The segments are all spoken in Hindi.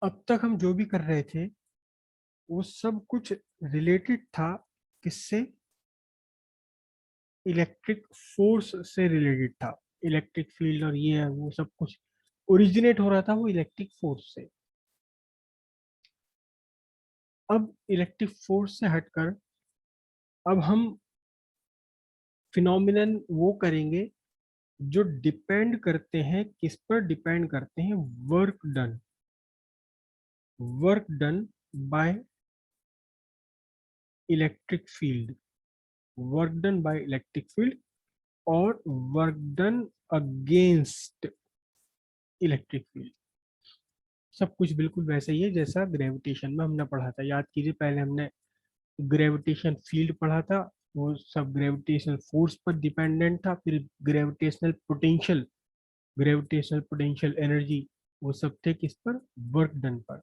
अब तक हम जो भी कर रहे थे वो सब कुछ रिलेटेड था, किससे? इलेक्ट्रिक फोर्स से रिलेटेड था। इलेक्ट्रिक फील्ड और ये है वो सब कुछ ओरिजिनेट हो रहा था वो इलेक्ट्रिक फोर्स से। अब इलेक्ट्रिक फोर्स से हटकर अब हम फिनोमिनन वो करेंगे जो डिपेंड करते हैं, किस पर डिपेंड करते हैं? Work done. Work done by electric field. Work done by electric field और work done against electric field. सब कुछ बिल्कुल वैसा ही है जैसा ग्रेविटेशन में हमने पढ़ा था। याद कीजिए, पहले हमने ग्रेविटेशन फील्ड पढ़ा था, वो सब ग्रेविटेशनल फोर्स पर डिपेंडेंट था। फिर ग्रेविटेशनल पोटेंशियल एनर्जी, वो सब थे किस पर? वर्क डन पर।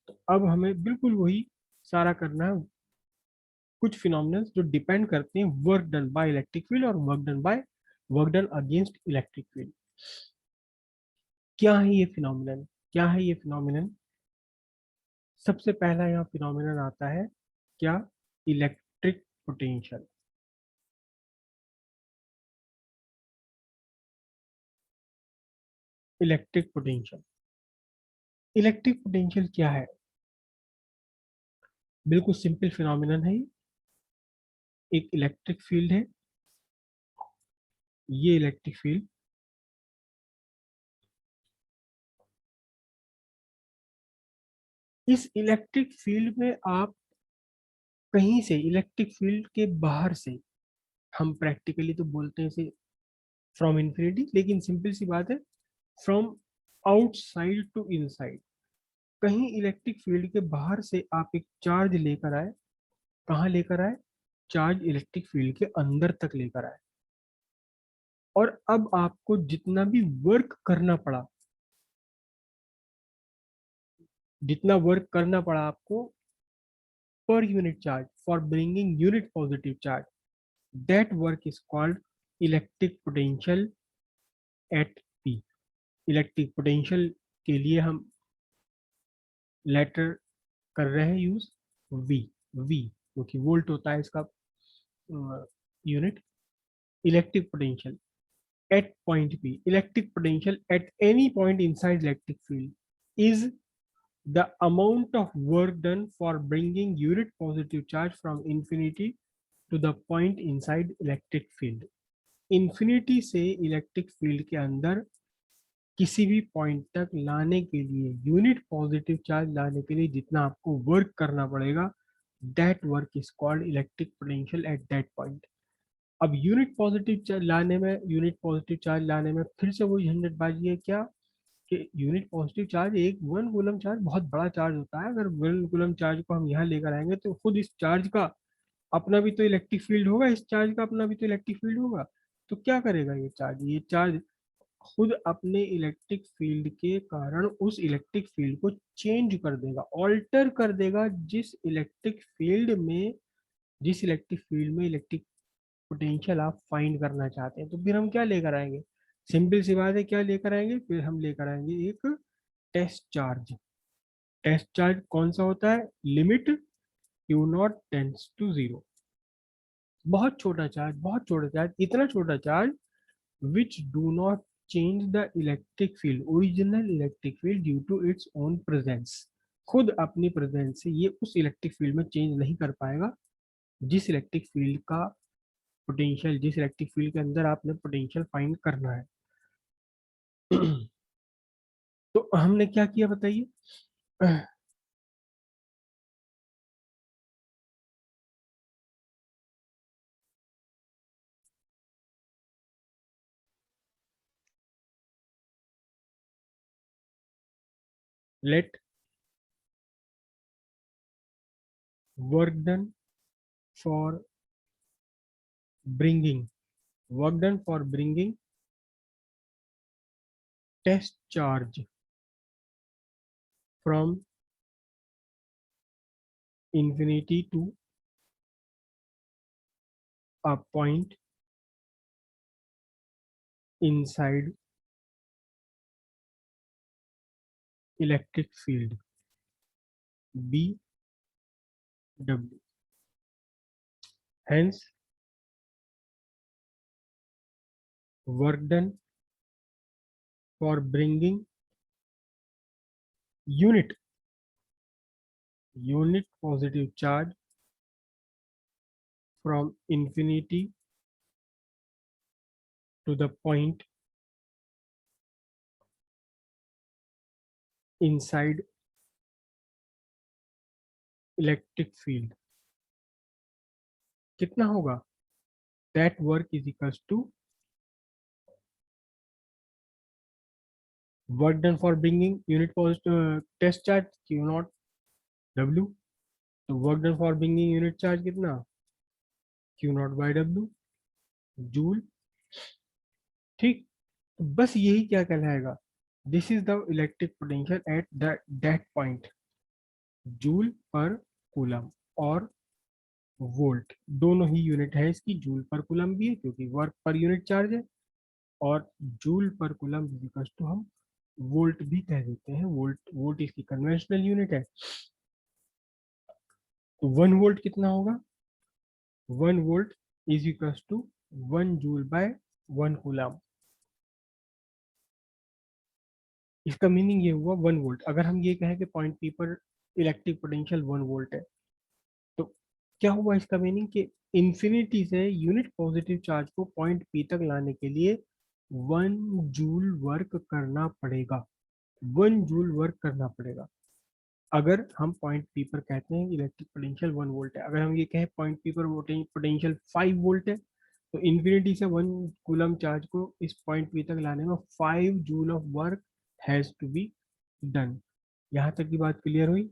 तो अब हमें बिल्कुल वही सारा करना है। कुछ फिनोमिनल्स जो डिपेंड करते हैं work done by electric field और work done against electric field. क्या है ये फिनोमिनन? क्या है ये फिनोमिनन? सबसे पहला यहाँ फिनोमिनन आता है क्या? Electric potential. Electric potential. Electric potential क्या है? बिल्कुल सिंपल फिनोमिनन है ये। एक इलेक्ट्रिक फील्ड है, ये इलेक्ट्रिक फील्ड, इस इलेक्ट्रिक फील्ड में आप कहीं से, इलेक्ट्रिक फील्ड के बाहर से, हम प्रैक्टिकली तो बोलते हैं इसे फ्रॉम इन्फिनिटी, लेकिन सिंपल सी बात है, फ्रॉम आउटसाइड टू इनसाइड। कहीं इलेक्ट्रिक फील्ड के बाहर से आप एक चार्ज लेकर आए। कहाँ लेकर आए? चार्ज इलेक्ट्रिक फील्ड के अंदर तक लेकर आए। और अब आपको जितना भी वर्क करना पड़ा, जितना वर्क करना पड़ा आपको per unit charge, for bringing unit positive charge, that work is called electric potential at P. Electric potential के लिए हम लेटर कर रहे हैं यूज वी। वी क्योंकि वोल्ट होता है इसका unit. Electric potential at point P, electric potential at any point inside electric field is the amount of work done for bringing unit positive charge from infinity to the point inside electric field. infinity से इलेक्ट्रिक फील्ड के अंदर किसी भी पॉइंट तक लाने के लिए, यूनिट पॉजिटिव चार्ज लाने के लिए जितना आपको वर्क करना पड़ेगा, that work is called electric potential at that point. अब यूनिट पॉजिटिव चार्ज लाने में फिर से वही झंझटबाजी है क्या? कि यूनिट पॉजिटिव चार्ज, एक वन कूलम चार्ज बहुत बड़ा चार्ज होता है। अगर वन कूलम चार्ज को हम यहाँ लेकर आएंगे तो खुद इस चार्ज का अपना भी तो इलेक्ट्रिक फील्ड होगा, इस चार्ज का अपना भी तो इलेक्ट्रिक फील्ड होगा। तो क्या करेगा ये चार्ज खुद अपने इलेक्ट्रिक फील्ड के कारण उस इलेक्ट्रिक फील्ड को चेंज कर देगा, ऑल्टर कर देगा। जिस इलेक्ट्रिक फील्ड में इलेक्ट्रिक पोटेंशियल आप फाइंड करना चाहते हैं, तो फिर हम क्या लेकर आएंगे? सिंपल सी बात है, क्या लेकर आएंगे? फिर हम लेकर आएंगे एक टेस्ट चार्ज। टेस्ट चार्ज कौन सा होता है? Limit q naught tends to zero. बहुत छोटा चार्ज, बहुत छोटा चार्ज, इतना छोटा charge which do not change the electric field, original electric field due to its own presence. खुद अपनी प्रेजेंस से ये उस इलेक्ट्रिक फील्ड में चेंज नहीं कर पाएगा जिस इलेक्ट्रिक फील्ड का पोटेंशियल, जिस इलेक्ट्रिक फील्ड के अंदर आपने पोटेंशियल फाइंड करना है। तो हमने क्या किया बताइए? Let work done for bringing work done for bringing test charge from infinity to a point inside electric field. B W. Hence, work done for bringing unit positive charge from infinity to the point inside electric field कितना होगा? That work is equals to work done for bringing unit positive test charge Q naught W. तो work done for bringing unit charge कितना? Q naught by W joule. ठीक, तो बस यही क्या कहलाएगा? This is the electric potential at that point. Joule पर कूलम और वोल्ट दोनों ही यूनिट है इसकी. जूल पर कूलम भी है क्योंकि वर्क पर यूनिट चार्ज है, और जूल पर कूलम इक्वल्स टू हम वोल्ट भी कह देते हैं. वोल्ट इसकी कन्वेंशनल यूनिट है. तो 1 वोल्ट कितना होगा? 1 volt is equals to 1 joule by 1 coulomb. इसका मीनिंग ये हुआ 1 वोल्ट. अगर हम ये कहें कि पॉइंट पी पर इलेक्ट्रिक पोटेंशियल 1 वोल्ट है, तो क्या हुआ इसका मीनिंग कि इंफिनिटी से यूनिट पॉजिटिव चार्ज को पॉइंट पी तक लाने के लिए 1 जूल वर्क करना पड़ेगा. 1 जूल वर्क करना पड़ेगा. अगर हम पॉइंट पी पर कहते हैं इलेक्ट्रिक पोटेंशियल 1 वोल्ट है, अगर हम ये कहें पॉइंट पी पर पोटेंशियल 5 वोल्ट है, तो इन्फिनिटी से 1 कूलम चार्ज को इस पॉइंट पी तक लाने में 5 joule of work has to be done. यहाँ तक की बात क्लियर हुई?